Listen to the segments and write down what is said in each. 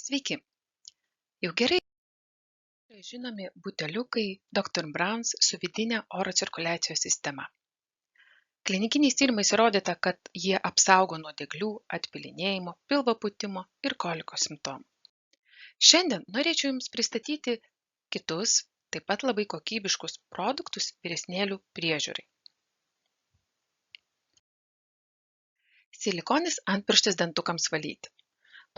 Sveiki! Jau gerai žinomi buteliukai Dr. Brown's su vidine oro cirkuliacijos sistema. Klinikiniais tyrimais įrodyta, kad jie apsaugo nuo deglių, atpilinėjimo, pilvo pūtimo ir kolikos simptomų. Šiandien norėčiau Jums pristatyti kitus, taip pat labai kokybiškus produktus vyresnėlių priežiūrai. Silikonis antpirštis dantukams valyti.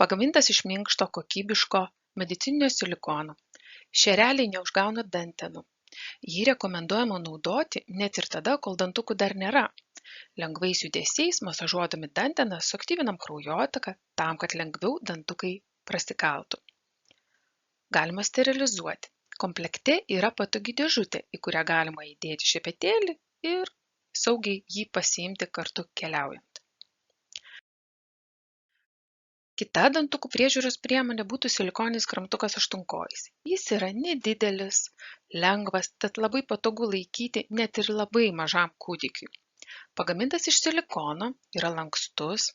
Pagamintas iš minkšto kokybiško medicininio silikono. Šereliai neužgauna dantenų. Jį rekomenduojama naudoti net ir tada, kol dantukų dar nėra. Lengvais judesiais, masažuodami danteną, suaktyvinam kraujotaką tam, kad lengviau dantukai prasikaltų. Galima sterilizuoti. Komplekte yra patogi dėžutė, į kurią galima įdėti šepetėlį ir saugiai jį pasiimti kartu keliaujant. Kita dantukų priežiūros priemonė būtų silikoninis kramtukas aštunkojis. Jis yra nedidelis, lengvas, tad labai patogu laikyti net ir labai mažam kūdikiui. Pagamintas iš silikono, yra lankstus,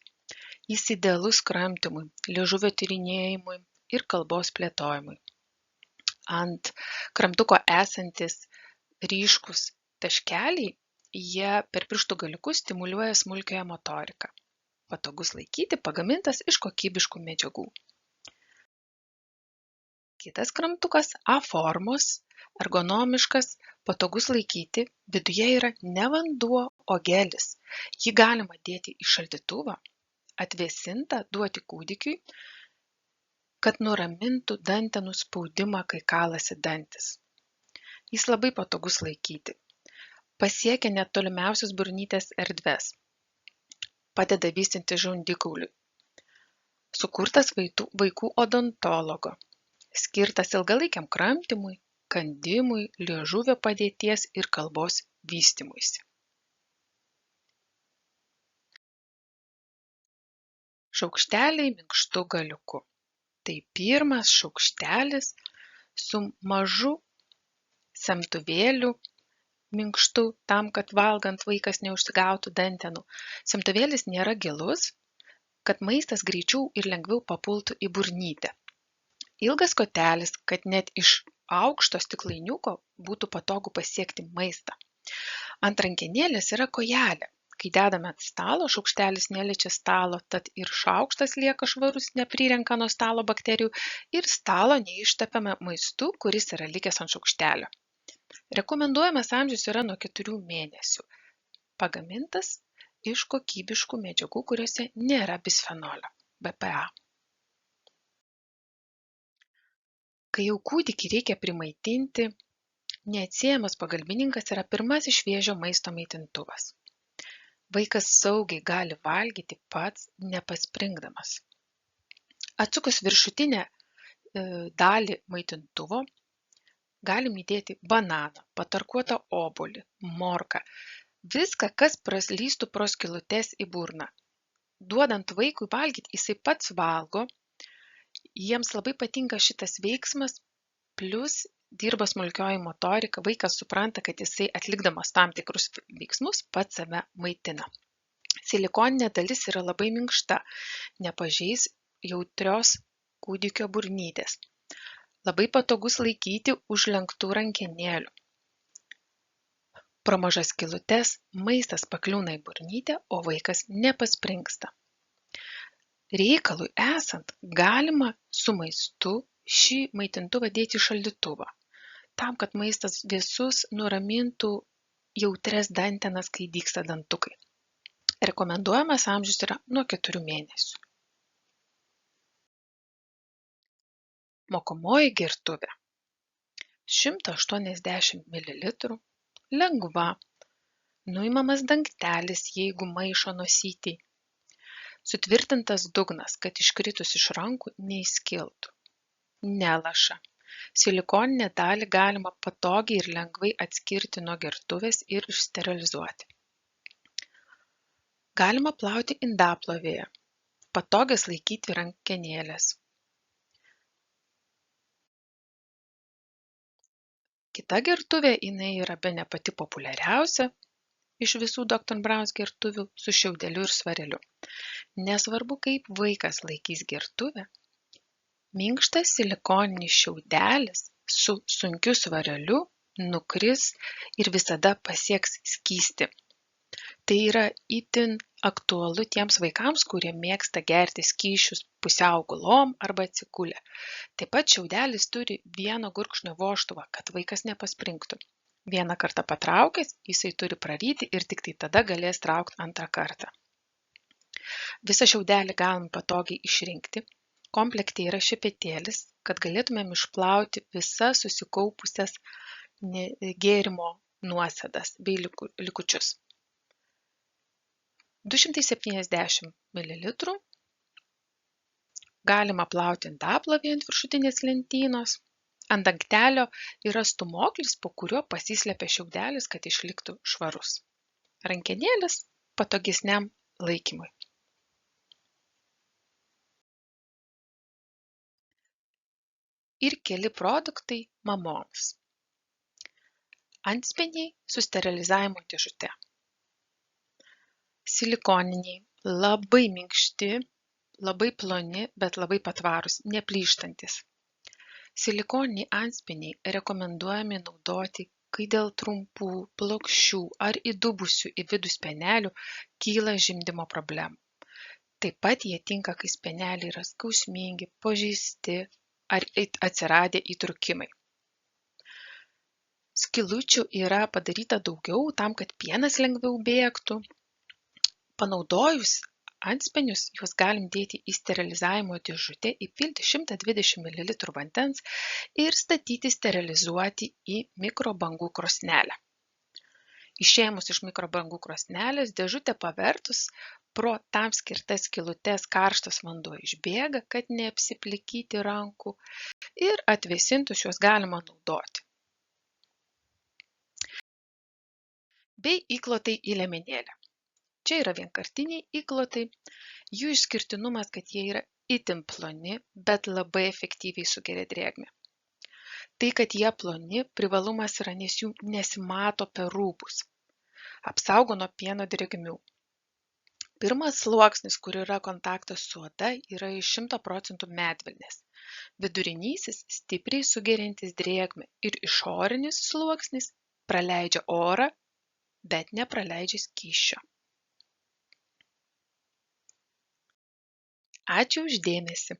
jis idealus kramtymui, liežuvio tyrinėjimui ir kalbos plėtojimui. Ant kramtuko esantis ryškus taškeliai, jie per pirštų galiukus stimuliuoja smulkiąją motoriką. Patogus laikyti, pagamintas iš kokybiškų medžiagų. Kitas kramtukas A formos, ergonomiškas, patogus laikyti, viduje yra ne vanduo, o gelis. Jį galima dėti į šaldytuvą, atvėsintą duoti kūdikiui, kad nuramintų dantenų spaudimą, kai kalasi dantis. Jis labai patogus laikyti. Pasiekia net tolimiausias burnytės erdves. Padeda vystinti žandikauliui. Sukurtas vaikų odontologo. Skirtas ilgalaikiam kramtymui, kandimui, liežuvio padėties ir kalbos vystymuisi. Šaukšteliai minkštu galiuku. Tai pirmas šaukštelis su mažu semtuvėliu minkštu, tam, kad valgant vaikas neužsigautų dantenų. Semtuvėlis nėra gilus, kad maistas greičiau ir lengviau papultų į burnytę. Ilgas kotelis, kad net iš aukšto stiklainiuko būtų patogu pasiekti maistą. Ant rankenėlės yra kojelė. Kai dedame ant stalo, šaukštelis neliečia stalo, tad ir šaukštas lieka švarus, neprirenka nuo stalo bakterijų ir stalo neištepame maistu, kuris yra likęs ant šaukštelio. Rekomenduojamas amžius yra nuo 4 mėnesių. Pagamintas iš kokybiškų medžiagų, kuriuose nėra bisfenolio, BPA. Kai jau kūdikį reikia primaitinti, neatsiejamas pagalbininkas yra pirmasis šviežio maisto maitintuvas. Vaikas saugiai gali valgyti pats nepaspringdamas. Atsukus viršutinę dalį maitintuvo, galim įdėti bananą, patarkuotą obuolį, morką, viską, kas praslystų pro skylutes į burną. Duodant vaikui valgyti, jisai pats valgo, jiems labai patinka šitas veiksmas, plus dirba smulkioji motorika, vaikas supranta, kad jisai atlikdamas tam tikrus veiksmus pats save maitina. Silikoninė dalis yra labai minkšta, nepažeis jautrios kūdikio burnytės. Labai patogus laikyti už lenktų rankenėlių. Pro mažas skylutes maistas pakliūna į burnytę, o vaikas nepaspringsta. Reikalui esant, galima su maistu šį maitintuvą dėti į šaldytuvą, tam, kad maistas vėsus nuramintų jautrias dantenas, kai dygsta dantukai. Rekomenduojamas amžius yra nuo 4 mėnesių. Mokomoji gertuvė. 180 ml, lengva, nuimamas dangtelis, jeigu maišo nosytei, sutvirtintas dugnas, kad iškritus iš rankų neįskiltų, nelaša. Silikoninę dalį galima patogiai ir lengvai atskirti nuo gertuvės ir išsterilizuoti. Galima plauti indaplovėje, patogias laikyti rankenėlės. Kita gertuvė, jinai yra bene pati populiariausia iš visų Dr. Brown's gertuvių su šiaudeliu ir svareliu. Nesvarbu, kaip vaikas laikys gertuvę, Minkštas silikoninis šiaudelis su sunkiu svareliu nukris ir visada pasieks skystį. Tai yra itin aktualu tiems vaikams, kurie mėgsta gerti skysčius pusiau gulom arba atsigulę. Taip pat šiaudelis turi vieno gurkšnio vožtuvą, kad vaikas nepaspringtų. Vieną kartą patraukęs, jisai turi praryti ir tik tai tada galės traukti antrą kartą. Visą šiaudelį galim patogiai išrinkti. Komplekte yra šepetėlis, kad galėtumėm išplauti visas susikaupusias gėrimo nuosėdas bei likučius. 270 ml galima plauti indaplovėje ant viršutinės lentynos. Ant dangtelio yra stūmoklis, po kuriuo pasislepia šiaudelis, kad išliktų švarus. Rankenėlis patogesniam laikymui. Ir keli produktai mamoms. Antspeniai su sterilizavimo dėžute. Silikoniniai, labai minkšti, labai ploni, bet labai patvarūs, neplyštantis. Silikoniniai antspeniai rekomenduojami naudoti, kai dėl trumpų, plokščių ar įdubusių į vidų spenelių kyla žimdymo problemų. Taip pat jie tinka, kai speneliai yra skausmingi, pažeisti ar atsiradę įtrūkimai. Skylučių yra padaryta daugiau tam, kad pienas lengviau bėgtų. Panaudojus antspenius, juos galim dėti į sterilizavimo dėžutę, įpilti 120 ml vandens ir statyti sterilizuoti į mikrobangų krosnelę. Išėmus iš mikrobangų krosnelės, dėžutę pavertus, pro tam skirtas skylutes karštas vanduo išbėga, kad neapsiplikyti rankų, ir atvėsintus juos galima naudoti. Bei įklotai į liemenėlę. Čia yra vienkartiniai įklotai. Jų išskirtinumas, kad jie yra itin ploni, bet labai efektyviai sugeria drėgmę. Tai, kad jie ploni, privalumas yra, nes jų nesimato per rūbus. Apsaugo nuo pieno drėgmių. Pirmas sluoksnis, kur yra kontaktas su oda, yra iš 100% medvilnės. Vidurinysis stipriai sugeriantis drėgmę ir išorinis sluoksnis praleidžia orą, bet nepraleidžia skysčio. Ačiū už dėmesį.